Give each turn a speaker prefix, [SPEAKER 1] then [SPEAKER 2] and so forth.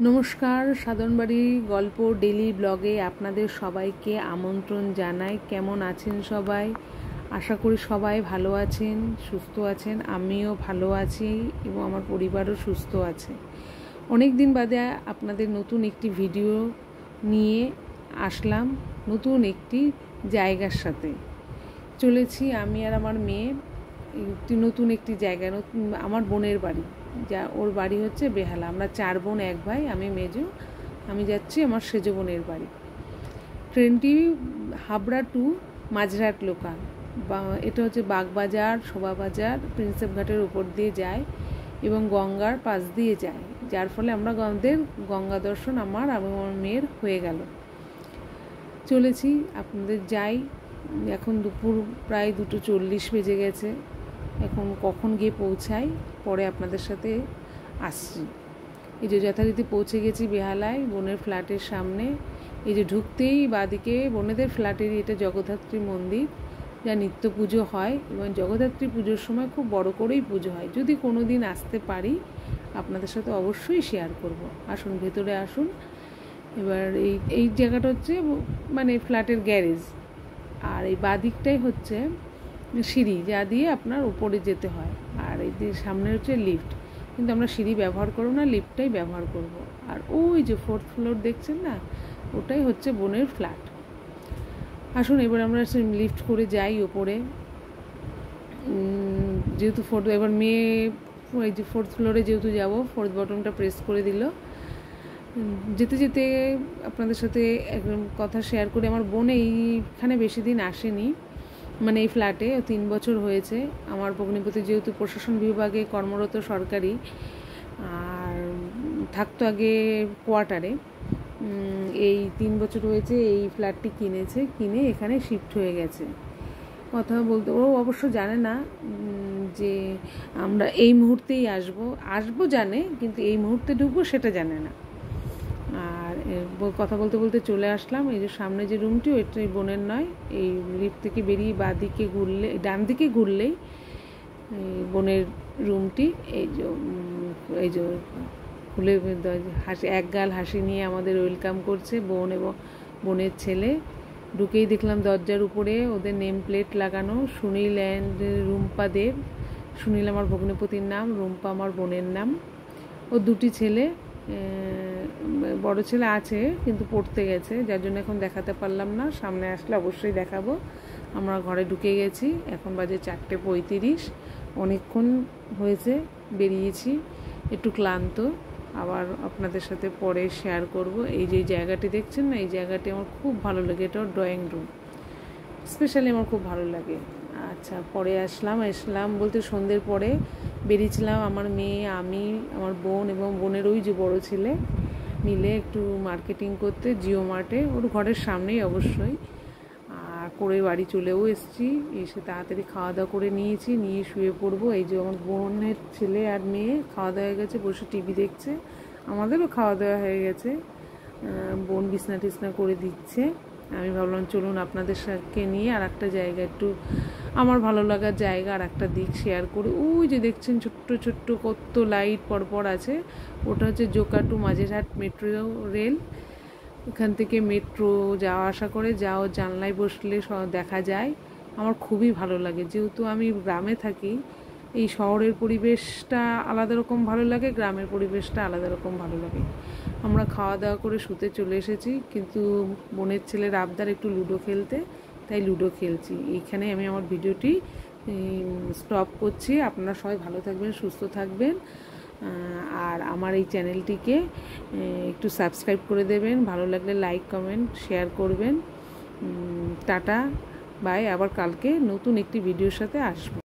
[SPEAKER 1] নমস্কার, সাধনবাড়ি গল্প ডেলি ব্লগে আপনাদের সবাইকে আমন্ত্রণ জানাই। কেমন আছেন সবাই? আশা করি সবাই ভালো আছেন, সুস্থ আছেন। আমিও ভালো আছি এবং আমার পরিবারও সুস্থ আছে। অনেক দিন বাদে আপনাদের নতুন একটি ভিডিও নিয়ে আসলাম, নতুন একটি জায়গার সাথে চলেছি আমি আর আমার মেয়ে। নতুন একটি জায়গায়, আমার বোনের বাড়ি, যা ওর বাড়ি হচ্ছে বেহালা। আমরা 4 বোন 1 ভাই, আমি মেজো। আমি যাচ্ছি আমার সেজো বোনের বাড়ি। ট্রেনটি হাবড়া টু মাঝরাট লোকাল, এটা হচ্ছে বাগবাজার, শোভাবাজার, প্রিন্সেপ ঘাটের উপর দিয়ে যায় এবং গঙ্গার পাশ দিয়ে যায়, যার ফলে আমাদের গঙ্গা দর্শন আমার মেয়ের হয়ে গেল। চলেছি, আপনাদের যাই। এখন দুপুর প্রায় 2:40 বেজে গেছে। এখন কখন গিয়ে পৌঁছাই পরে আপনাদের সাথে আসছি। এই যে যথারীতি পৌঁছে গেছি বেহালায়, বোনের ফ্ল্যাটের সামনে। এই যে ঢুকতেই বাদিকে বোনেদের ফ্ল্যাটেরই এটা জগদ্ধাত্রী মন্দির, যা নিত্য পুজো হয় এবং জগদ্ধাত্রী পুজোর সময় খুব বড় করেই পুজো হয়। যদি কোনো দিন আসতে পারি আপনাদের সাথে অবশ্যই শেয়ার করব। আসুন, ভেতরে আসুন। এবার এই জায়গাটা হচ্ছে মানে ফ্ল্যাটের গ্যারেজ, আর এই বাদিকটাই হচ্ছে সিঁড়ি, যা দিয়ে আপনার উপরে যেতে হয়। আর এই যে সামনে হচ্ছে লিফট, কিন্তু আমরা সিঁড়ি ব্যবহার করব না, লিফটটাই ব্যবহার করব। আর ওই যে 4th ফ্লোর দেখছেন না, ওটাই হচ্ছে বোনের ফ্ল্যাট। আসুন এবার আমরা লিফট করে যাই ওপরে। যেহেতু এবার মেয়ে এই যে 4th ফ্লোরে যেহেতু যাব, 4th বটনটা প্রেস করে দিল। যেতে যেতে আপনাদের সাথে কথা শেয়ার করে, আমার বোন এইখানে বেশি দিন আসেনি, মানে এই ফ্ল্যাটে 3 বছর হয়েছে। আমার ভগ্নিপতি যেহেতু প্রশাসন বিভাগে কর্মরত সরকারি, আর থাকতো আগে কোয়ার্টারে, এই 3 বছর হয়েছে এই ফ্ল্যাটটি কিনে এখানে শিফট হয়ে গেছে। কথা বলতে ও অবশ্য জানে না যে আমরা এই মুহূর্তেই আসবো জানে, কিন্তু এই মুহূর্তে ঢুকবো সেটা জানে না। আর কথা বলতে বলতে চলে আসলাম। এই যে সামনে যে রুমটি, ওইটাই বোনের নয়। এই লিফট থেকে বেরিয়ে ডান দিকে ঘুরলেই বোনের রুমটি। এই যে খুলে হাসি, একগাল হাসি নিয়ে আমাদের ওয়েলকাম করছে বোন এবং বোনের ছেলে। ঢুকেই দেখলাম দরজার উপরে ওদের নেম প্লেট লাগানো, সুনীল অ্যান্ড রুম্পা দেব। সুনীল আমার ভগ্নিপতির নাম, রুম্পা আমার বোনের নাম। ও 2টি ছেলে, বড় ছেলে আছে কিন্তু পড়তে গেছে, যার জন্য এখন দেখাতে পারলাম না। সামনে আসলে অবশ্যই দেখাবো। আমরা ঘরে ঢুকে গেছি, এখন বাজে 4:35। অনেকক্ষণ হয়েছে বেরিয়েছি, একটু ক্লান্ত। আবার আপনাদের সাথে পরে শেয়ার করব। এই যে জায়গাটি দেখছেন না, এই জায়গাটি আমার খুব ভালো লাগে। এটা ড্রয়িং রুম, স্পেশালি আমার খুব ভালো লাগে। আচ্ছা, পরে আসলাম বলতে সন্ধ্যের পরে বেরিয়েছিলাম আমার মেয়ে, আমি, আমার বোন এবং বোনের ওই যে বড় ছেলে মিলে একটু মার্কেটিং করতে জিও মার্টে, ওর ঘরের সামনেই অবশ্যই। আর করে বাড়ি চলেও এসেছি। এসে তাড়াতাড়ি খাওয়া দাওয়া করে নিয়ে শুয়ে পড়বো। এই যে আমার বোনের ছেলে আর মেয়ে খাওয়া দাওয়া হয়ে গেছে, বসে টিভি দেখছে। আমাদেরও খাওয়া দাওয়া হয়ে গেছে, বোন বিছনা টিছনা করে দিচ্ছে। আমি ভাবলাম চলুন আপনাদের সাথে নিয়ে আর একটা জায়গা, একটু আমার ভালো লাগার জায়গা আর একটা দিক শেয়ার করে। ওই যে দেখছেন ছোট্ট ছোট্ট কত লাইট পরপর আছে, ওটা হচ্ছে Joka to Majerhat metro rail. এখান থেকে মেট্রো যাওয়া আসা করে, জানলায় বসলে দেখা যায়। আমার খুবই ভালো লাগে, যেহেতু আমি গ্রামে থাকি। এই শহরের পরিবেশটা আলাদা রকম ভালো লাগে, গ্রামের পরিবেশটা আলাদা রকম ভালো লাগে। আমরা খাওয়া দাওয়া করে শুতে চলে এসেছি, কিন্তু বোনের ছেলের আবদার একটু লুডো খেলতে, তাই লুডো খেলছি। এইখানে আমি আমার ভিডিওটি স্টপ করছি। আপনারা সবাই ভালো থাকবেন, সুস্থ থাকবেন, আর আমার এই চ্যানেলটিকে একটু সাবস্ক্রাইব করে দেবেন। ভালো লাগলে লাইক, কমেন্ট, শেয়ার করবেন। Tata, bye. আবার কালকে নতুন একটি ভিডিওর সাথে আসবো।